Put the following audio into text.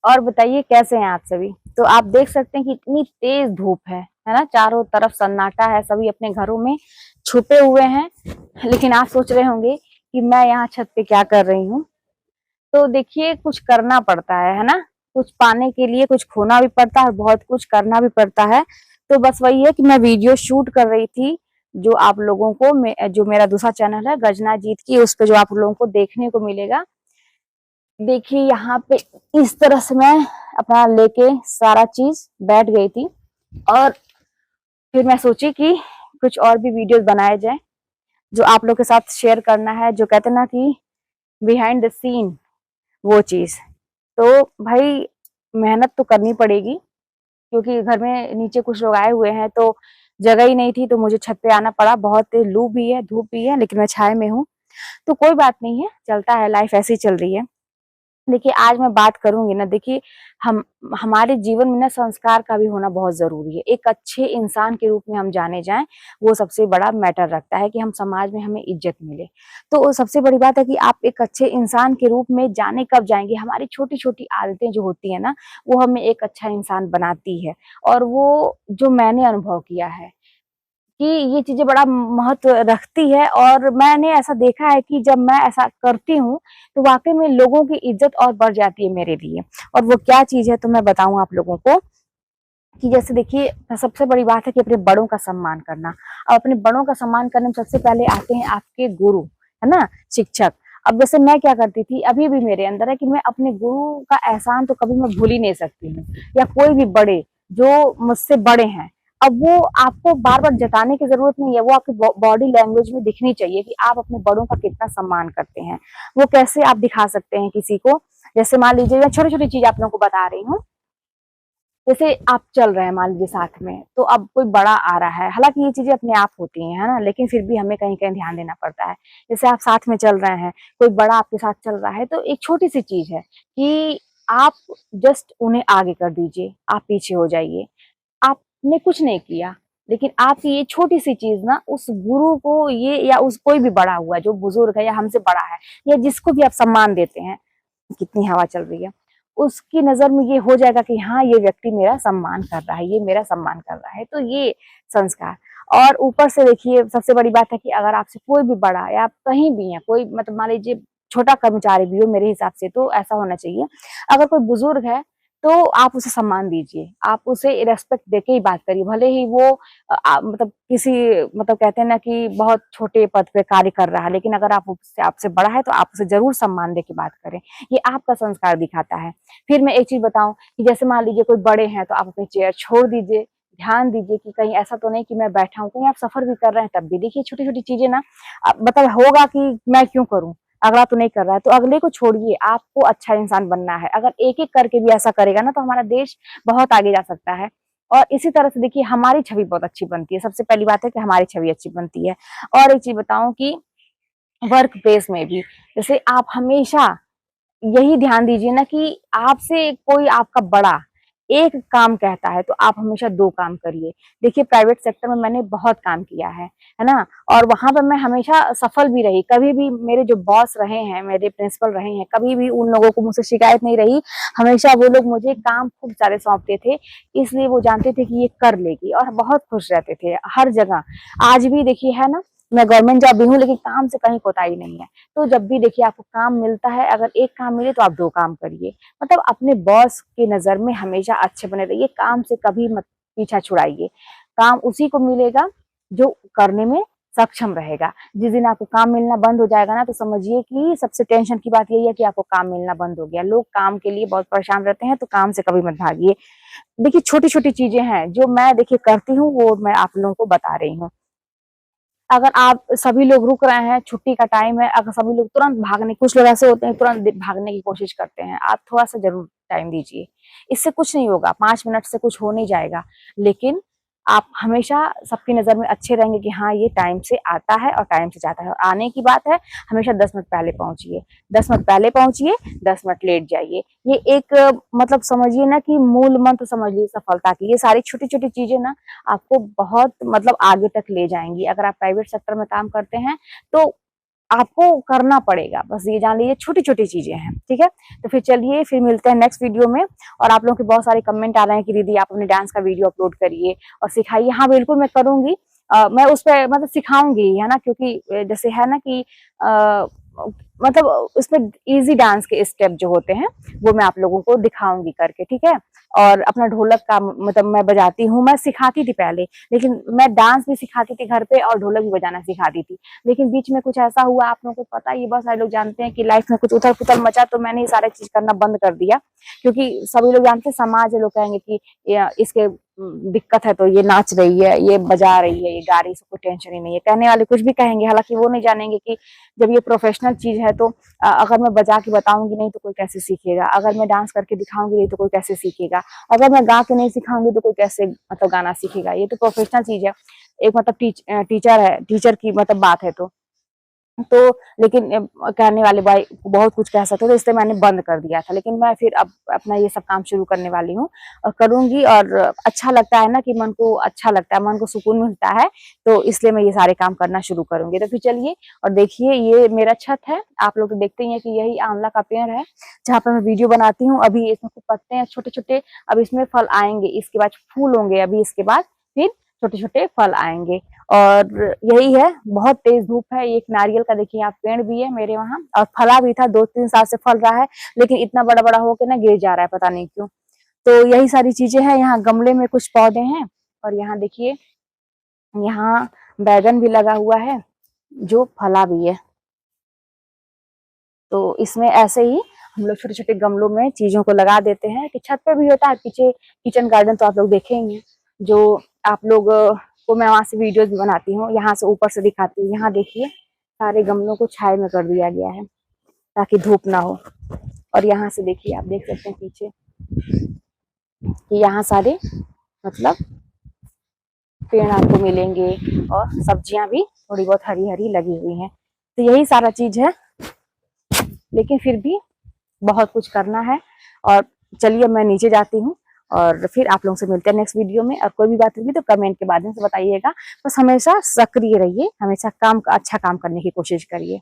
और बताइए कैसे हैं आप सभी। तो आप देख सकते हैं कि इतनी तेज धूप है ना, चारों तरफ सन्नाटा है, सभी अपने घरों में छुपे हुए हैं। लेकिन आप सोच रहे होंगे कि मैं यहाँ छत पे क्या कर रही हूँ। तो देखिए कुछ करना पड़ता है ना, कुछ पाने के लिए कुछ खोना भी पड़ता है और बहुत कुछ करना भी पड़ता है। तो बस वही है कि मैं वीडियो शूट कर रही थी, जो आप लोगों को जो मेरा दूसरा चैनल है गजना जीत की, उस पे जो आप लोगों को देखने को मिलेगा। देखिए यहाँ पे इस तरह से मैं अपना लेके सारा चीज बैठ गई थी, और फिर मैं सोची कि कुछ और भी वीडियोस बनाए जाए जो आप लोग के साथ शेयर करना है, जो कहते हैं ना कि बिहाइंड द सीन, वो चीज। तो भाई मेहनत तो करनी पड़ेगी, क्योंकि घर में नीचे कुछ लोग आए हुए हैं तो जगह ही नहीं थी, तो मुझे छत पे आना पड़ा। बहुत लू भी है, धूप भी है, लेकिन मैं छाए में हूँ। तो कोई बात नहीं है, चलता है, लाइफ ऐसी चल रही है। देखिए आज मैं बात करूंगी ना, देखिए हम हमारे जीवन में ना संस्कार का भी होना बहुत जरूरी है। एक अच्छे इंसान के रूप में हम जाने जाएं, वो सबसे बड़ा मैटर रखता है कि हम समाज में हमें इज्जत मिले। तो सबसे बड़ी बात है कि आप एक अच्छे इंसान के रूप में जाने कब जाएंगे, हमारी छोटी छोटी आदतें जो होती है ना, वो हमें एक अच्छा इंसान बनाती है। और वो जो मैंने अनुभव किया है कि ये चीजें बड़ा महत्व रखती है, और मैंने ऐसा देखा है कि जब मैं ऐसा करती हूँ तो वाकई में लोगों की इज्जत और बढ़ जाती है मेरे लिए। और वो क्या चीज है तो मैं बताऊं आप लोगों को कि जैसे देखिए सबसे बड़ी बात है कि अपने बड़ों का सम्मान करना। और अपने बड़ों का सम्मान करने में सबसे पहले आते हैं आपके गुरु, है ना, शिक्षक। अब जैसे मैं क्या करती थी, अभी भी मेरे अंदर है कि मैं अपने गुरु का एहसान तो कभी मैं भूल ही नहीं सकती हूँ, या कोई भी बड़े जो मुझसे बड़े हैं। अब वो आपको बार बार जताने की जरूरत नहीं है, वो आपकी बॉडी लैंग्वेज में दिखनी चाहिए कि आप अपने बड़ों का कितना सम्मान करते हैं। वो कैसे आप दिखा सकते हैं किसी को, जैसे मान लीजिए मैं छोटी छोटी चीज आप लोगों को बता रही हूँ। जैसे आप चल रहे हैं मान लीजिए साथ में, तो अब कोई बड़ा आ रहा है, हालांकि ये चीजें अपने आप होती हैं, है ना, लेकिन फिर भी हमें कहीं कहीं ध्यान देना पड़ता है। जैसे आप साथ में चल रहे हैं, कोई बड़ा आपके साथ चल रहा है, तो एक छोटी सी चीज है कि आप जस्ट उन्हें आगे कर दीजिए, आप पीछे हो जाइए। आपने कुछ नहीं किया, लेकिन आपकी ये छोटी सी चीज ना उस गुरु को, ये या उस कोई भी बड़ा हुआ जो बुजुर्ग है या हमसे बड़ा है, या जिसको भी आप सम्मान देते हैं, कितनी हवा चल रही है, उसकी नजर में ये हो जाएगा कि हाँ ये व्यक्ति मेरा सम्मान कर रहा है, ये मेरा सम्मान कर रहा है। तो ये संस्कार। और ऊपर से देखिए सबसे बड़ी बात है कि अगर आपसे कोई भी बड़ा या आप कहीं भी हैं, कोई मतलब मान लीजिए छोटा कर्मचारी भी हो, मेरे हिसाब से तो ऐसा होना चाहिए, अगर कोई बुजुर्ग है तो आप उसे सम्मान दीजिए, आप उसे रेस्पेक्ट देके ही बात करिए। भले ही वो मतलब किसी, मतलब कहते हैं ना कि बहुत छोटे पद पे कार्य कर रहा है, लेकिन अगर आप उससे आपसे बड़ा है तो आप उसे जरूर सम्मान दे के बात करें। ये आपका संस्कार दिखाता है। फिर मैं एक चीज बताऊं कि जैसे मान लीजिए कोई बड़े हैं, तो आप अपनी चेयर छोड़ दीजिए, ध्यान दीजिए कि कहीं ऐसा तो नहीं कि मैं बैठा हूँ, कहीं आप सफर भी कर रहे हैं तब भी देखिए छोटी छोटी चीजें ना, मतलब होगा कि मैं क्यों करूं, अगला तो नहीं कर रहा है, तो अगले को छोड़िए, आपको अच्छा इंसान बनना है। अगर एक एक करके भी ऐसा करेगा ना, तो हमारा देश बहुत आगे जा सकता है। और इसी तरह से देखिए हमारी छवि बहुत अच्छी बनती है। सबसे पहली बात है कि हमारी छवि अच्छी बनती है। और एक चीज बताऊं कि वर्क प्लेस में भी जैसे आप हमेशा यही ध्यान दीजिए ना कि आपसे कोई आपका बड़ा एक काम कहता है तो आप हमेशा दो काम करिए। देखिए प्राइवेट सेक्टर में मैंने बहुत काम किया है ना, और वहां पर मैं हमेशा सफल भी रही। कभी भी मेरे जो बॉस रहे हैं, मेरे प्रिंसिपल रहे हैं, कभी भी उन लोगों को मुझसे शिकायत नहीं रही। हमेशा वो लोग मुझे काम खूब सारे सौंपते थे, इसलिए वो जानते थे कि ये कर लेगी, और बहुत खुश रहते थे हर जगह। आज भी देखिए है ना, मैं गवर्नमेंट जॉब भी हूँ, लेकिन काम से कहीं कोताही नहीं है। तो जब भी देखिए आपको काम मिलता है, अगर एक काम मिले तो आप दो काम करिए। मतलब अपने बॉस की नजर में हमेशा अच्छे बने रहिए, काम से कभी मत पीछा छुड़ाइए। काम उसी को मिलेगा जो करने में सक्षम रहेगा। जिस दिन आपको काम मिलना बंद हो जाएगा ना, तो समझिए कि सबसे टेंशन की बात यही है कि आपको काम मिलना बंद हो गया। लोग काम के लिए बहुत परेशान रहते हैं, तो काम से कभी मत भागिए। देखिए छोटी छोटी चीजें हैं जो मैं देखिए करती हूँ, वो मैं आप लोगों को बता रही हूँ। अगर आप सभी लोग रुक रहे हैं, छुट्टी का टाइम है, अगर सभी लोग तुरंत भागने, कुछ लोग ऐसे होते हैं तुरंत भागने की कोशिश करते हैं, आप थोड़ा सा जरूर टाइम दीजिए। इससे कुछ नहीं होगा, 5 मिनट से कुछ हो नहीं जाएगा। लेकिन आप हमेशा सबकी नजर में अच्छे रहेंगे कि हाँ ये टाइम से आता है और टाइम से जाता है। और आने की बात है, हमेशा 10 मिनट पहले पहुंचिए, 10 मिनट पहले पहुंचिए, 10 मिनट लेट जाइए। ये एक मतलब समझिए ना कि मूल मंत्र समझ लीजिए सफलता की। ये सारी छोटी छोटी चीजें ना आपको बहुत मतलब आगे तक ले जाएंगी। अगर आप प्राइवेट सेक्टर में काम करते हैं तो आपको करना पड़ेगा, बस ये जान लीजिए छोटी छोटी चीजें हैं, ठीक है। तो फिर चलिए फिर मिलते हैं नेक्स्ट वीडियो में। और आप लोगों के बहुत सारे कमेंट आ रहे हैं कि दीदी आप अपने डांस का वीडियो अपलोड करिए और सिखाइए। हाँ बिल्कुल मैं करूंगी, मैं उस पर मतलब सिखाऊंगी, है ना, क्योंकि जैसे है ना कि मतलब उसमें इजी डांस के स्टेप जो होते हैं वो मैं आप लोगों को दिखाऊंगी करके, ठीक है। और अपना ढोलक का मतलब मैं बजाती हूँ, मैं सिखाती थी पहले, लेकिन मैं डांस भी सिखाती थी घर पे और ढोलक भी बजाना सिखाती थी। लेकिन बीच में कुछ ऐसा हुआ, आप लोगों को पता है, ये बहुत सारे लोग जानते हैं कि लाइफ में कुछ उथल पुथल मचा, तो मैंने ये सारा चीज करना बंद कर दिया। क्योंकि सभी लोग जानते हैं, समाज है, लोग कहेंगे कि इसके दिक्कत है तो ये नाच रही है, ये बजा रही है, ये गा रही है, कोई टेंशन ही नहीं है। कहने वाले कुछ भी कहेंगे, हालांकि वो नहीं जानेंगे कि जब ये प्रोफेशनल चीज है तो अगर मैं बजा के बताऊंगी नहीं तो कोई कैसे सीखेगा, अगर मैं डांस करके दिखाऊंगी नहीं तो कोई कैसे सीखेगा, अगर मैं गा के नहीं सिखाऊंगी तो कोई कैसे मतलब गाना सीखेगा। ये तो प्रोफेशनल चीज है, एक मतलब टीचर है, टीचर की मतलब बात है। तो लेकिन कहने वाले भाई बहुत कुछ कह सकते थे, इसलिए मैंने बंद कर दिया था। लेकिन मैं फिर अब अपना ये सब काम शुरू करने वाली हूँ और करूंगी। और अच्छा लगता है ना कि मन को अच्छा लगता है, मन को सुकून मिलता है, तो इसलिए मैं ये सारे काम करना शुरू करूंगी। तो फिर चलिए और देखिए, ये मेरा छत है, आप लोग देखते ही हैं कि यही आंवला का पेड़ है जहाँ पे मैं वीडियो बनाती हूँ। अभी इसमें कुछ पत्ते हैं छोटे छोटे, अब इसमें फल आएंगे, इसके बाद फूल होंगे, अभी इसके बाद फिर छोटे छोटे फल आएंगे। और यही है, बहुत तेज धूप है। एक नारियल का देखिए यहाँ पेड़ भी है मेरे वहां, और फला भी था, 2-3 साल से फल रहा है, लेकिन इतना बड़ा बड़ा होकर ना गिर जा रहा है, पता नहीं क्यों। तो यही सारी चीजें हैं। यहाँ गमले में कुछ पौधे हैं, और यहाँ देखिए यहाँ बैगन भी लगा हुआ है जो फला भी है। तो इसमें ऐसे ही हम लोग छोटे छोटे गमलों में चीजों को लगा देते हैं कि छत पे भी होता है, पीछे किचन गार्डन तो आप लोग देखेंगे, जो आप लोग को मैं वहां से वीडियोस भी बनाती हूँ, यहाँ से ऊपर से दिखाती हूँ। यहाँ देखिए सारे गमलों को छाए में कर दिया गया है ताकि धूप ना हो। और यहाँ से देखिए, आप देख सकते हैं पीछे कि यहाँ सारे मतलब पेड़ आपको मिलेंगे, और सब्जियां भी थोड़ी बहुत हरी हरी लगी हुई हैं। तो यही सारा चीज है, लेकिन फिर भी बहुत कुछ करना है। और चलिए मैं नीचे जाती हूँ और फिर आप लोगों से मिलते हैं नेक्स्ट वीडियो में। और कोई भी बात होगी तो कमेंट के माध्यम से बताइएगा। बस हमेशा सक्रिय रहिए, हमेशा अच्छा काम करने की कोशिश करिए।